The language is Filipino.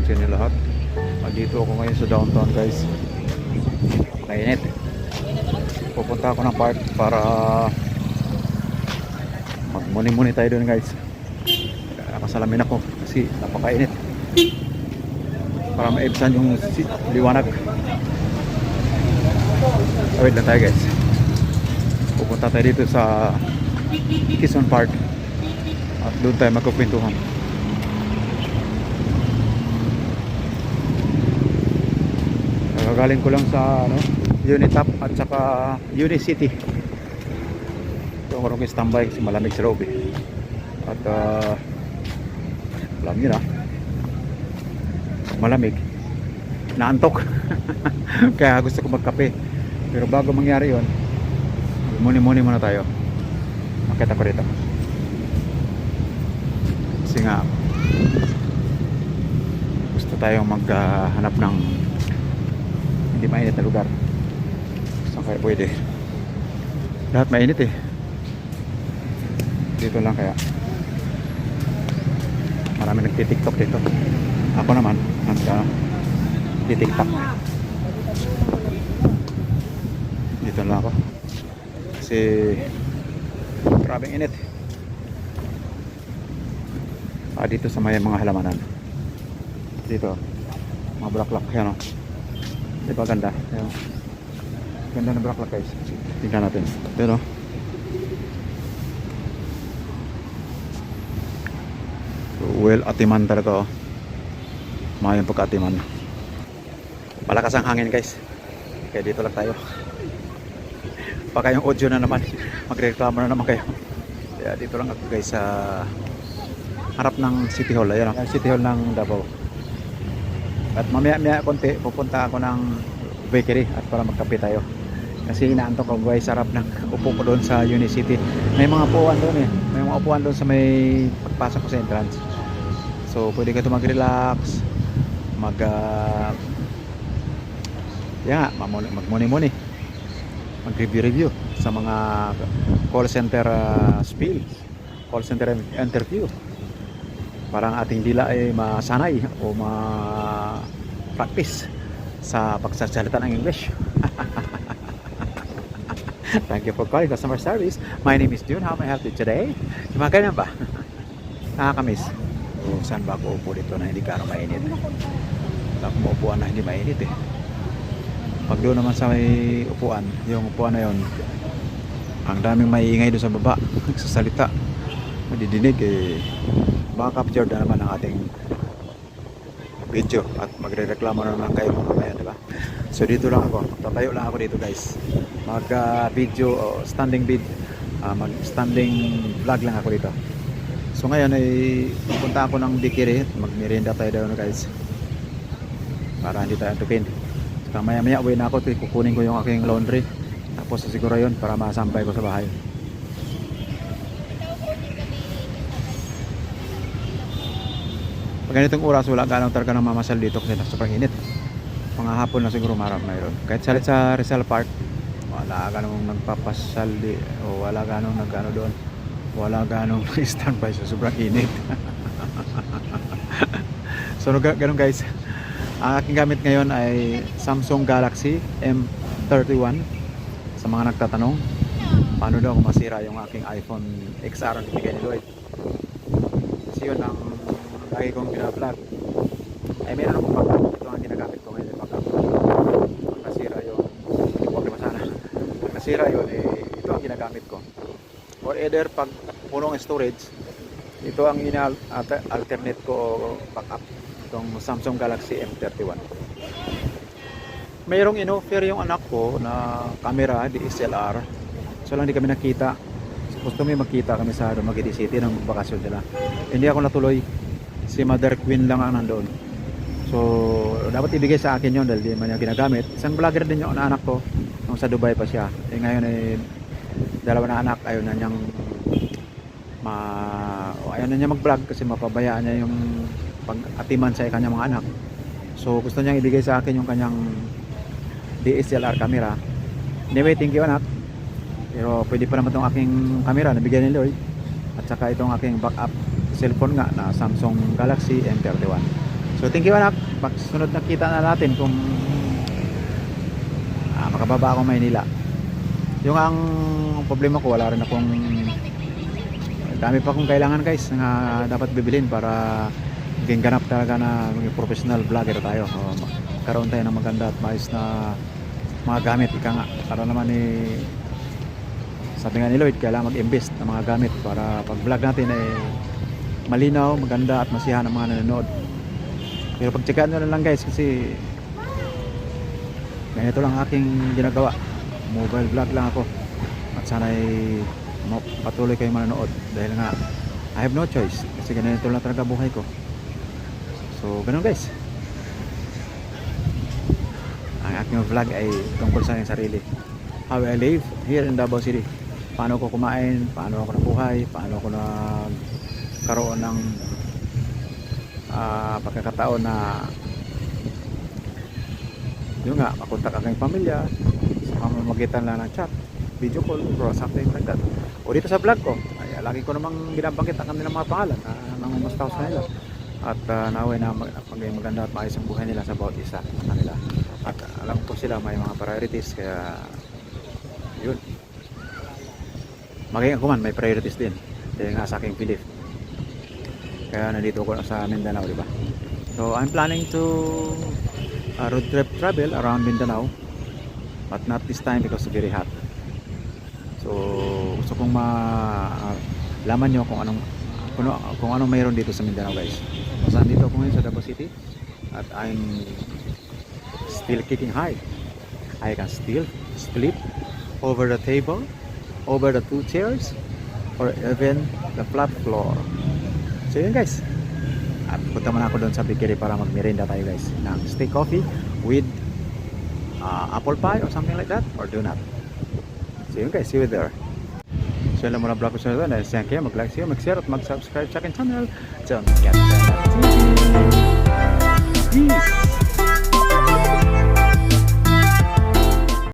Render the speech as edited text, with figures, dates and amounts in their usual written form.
hapon sa inyo lahat. Dito ako ngayon sa downtown guys. Mainit. Pupunta ako ng park para magmuni-muni tayo doon guys. Nakasalamin ako kasi napakainit. Para maibsan yung liwanag. Wait lang tayo guys. Pupunta tayo dito sa Quezon Park at doon tayo magkukwentuhan. Galing ko lang sa Unitap at saka Unicity. Ito ako rin standby kasi malamig sa loob eh. At alam nyo na, malamig, naantok. Kaya gusto ko magkape. Pero bago mangyari yon, muni-muni muna tayo. Makita ko rito kasi nga gusto tayong maghanap ng hindi mainit na lugar. Saan kaya pwede? Lahat mainit eh. Dito lang kaya. Marami nagtitiktok dito. Ako naman nagtitiktok. Dito lang ako. Kasi grabing init. Dito sa may mga halamanan. Dito mga bulaklak yan o. Diba ganda? Ayan. Ganda ng bulaklak guys. Tingnan natin. Pero well, atiman talaga oh. Mayroon pagka-atiman. Malakas ang hangin guys. Kaya dito lang tayo. Baka yung audio na naman. Magreklamo na naman kayo. Kaya dito lang ako guys sa harap ng City Hall. Ayan o. City Hall ng Davao. At mamaya konti pupunta ako ng bakery at para magkape tayo. Kasi inaantok ko guys sa harap ng upo ko doon sa Unicity. May mga upuan doon eh. May mga upuan doon sa may pagpasok ko sa entrance. So pwede ka ito mag-relax. Magmuni-muni. Mag-review sa mga call center spiel. Call center interview. Parang ating dila ay masanay o ma-practice sa pagsasalita ng English. Thank you for calling customer service. My name is June. How may I help you today? Yung mga ganyan ba? Nakakamiss. Saan ba ako upo dito na hindi ka mainit? Ako maupuan na hindi mainit eh. Pag doon naman sa may upuan, yung upuan na yun, ang daming maiingay doon sa baba. Nagsasalita. Madidinig eh. Baka capture na naman ang ating video at magre-reklamo na naman kayo mga bayan, diba? So dito lang ako, tatayo lang ako dito guys, mag video o standing vlog lang ako dito. So ngayon ay pupunta ako ng Dikiri, magmerienda tayo doon guys para hindi tayo antukin. So maya maya uwi na ako, kukunin ko yung aking laundry tapos siguro yun para masampay ko sa bahay. Pag ganitong oras wala ganong talaga ng mamasal dito kasi sobrang init. Mga hapon na siguro meron. Kahit sa Rizal Park wala ganong nagpapasal o wala ganong nagano doon. Wala ganong standby sa sobrang init. So ganun guys. Ang aking gamit ngayon ay Samsung Galaxy M31. Sa mga nagtatanong paano daw kung masira yung aking iPhone XR na bigay ni Lloyd. Kasi yun ang lagi kong binablog ay meron akong backup. Ito ang ginagamit ko ngayon, backup. Pag nasira yun, problema sana. Pag nasira yun, ito ang ginagamit ko. Or either pag punong storage, ito ang alternate ko o backup, itong Samsung Galaxy M31. Mayroong in-offer yung anak ko na camera DSLR, so lang hindi kami nakita. Gusto may magkita kami sa Dumaguete City ng bakasyon nila. Hindi ako natuloy. Si Mother Queen lang ang nandoon. So dapat ibigay sa akin yon dahil di man niya ginagamit. Isang vlogger din yung anak ko nung sa Dubai pa siya. Ngayon ay dalawa na anak, ayaw na niyang mag-vlog kasi mapabayaan niya yung pag-atiman sa kanyang mga anak. So gusto niyang ibigay sa akin yung kanyang DSLR camera. Anyway, thank you anak. Pero pwede pa naman itong aking camera na bigyan ni Lloyd. At saka itong aking backup cellphone nga na Samsung Galaxy M31. So So thank you anak. Pagsunod na kita na natin kung makababa ako Maynila. Yung ang problema ko, wala rin akong dami pa akong kailangan guys na dapat bibilin para maging ganap talaga na maging professional vlogger tayo. Karoon tayo ng maganda at maayos na mga gamit, ika nga, para naman sabi nga ni Lloyd, kailangan mag-invest ng mga gamit para pag vlog natin ay malinaw, maganda at masiyahan ang mga nanonood. Pero pagtsagaan nyo na lang guys, kasi ganito lang aking ginagawa, mobile vlog lang ako, at sana'y patuloy kayong manonood dahil nga I have no choice, kasi ganito lang talaga buhay ko. So ganun guys, ang aking vlog ay tungkol sa aking sarili, how I live here in Davao City, paano ko kumain, paano ako nabuhay, paano ako nagkaroon ng pagkakataon na yun nga, makontak ang aking pamilya sa pamamagitan lang ng chat, video call, or something like that. O dito sa vlog ko, ay lagi ko namang binabanggit ang kanilang mga pangalan ng mustaw sa nila, at naway na maganda at maayos ang buhay nila sa bawat isa sa kanila. At alam ko sila may mga priorities, kaya yun, maging ako man may priorities din dahil nga sa aking belief. Kaya nandito ko sa Mindanao, di ba? So I'm planning to road trip travel around Mindanao, but not this time because it's very hot. So gusto kong malaman nyo kung anong mayroon dito sa Mindanao guys. So nandito ako ngayon sa Davao City at I'm still kicking high. I can still sleep over the table, over the 2 chairs, or even the flat floor. So yun guys, at punta muna ako doon sa bakery para magmerenda tayo guys ng steak coffee with apple pie or something like that, or donut. So yun guys, see you there. So yun lang muna vlog ko sa ito, dahil siya kayo mag-like, mag-share at mag-subscribe sa akin channel. John Cat TV. Peace!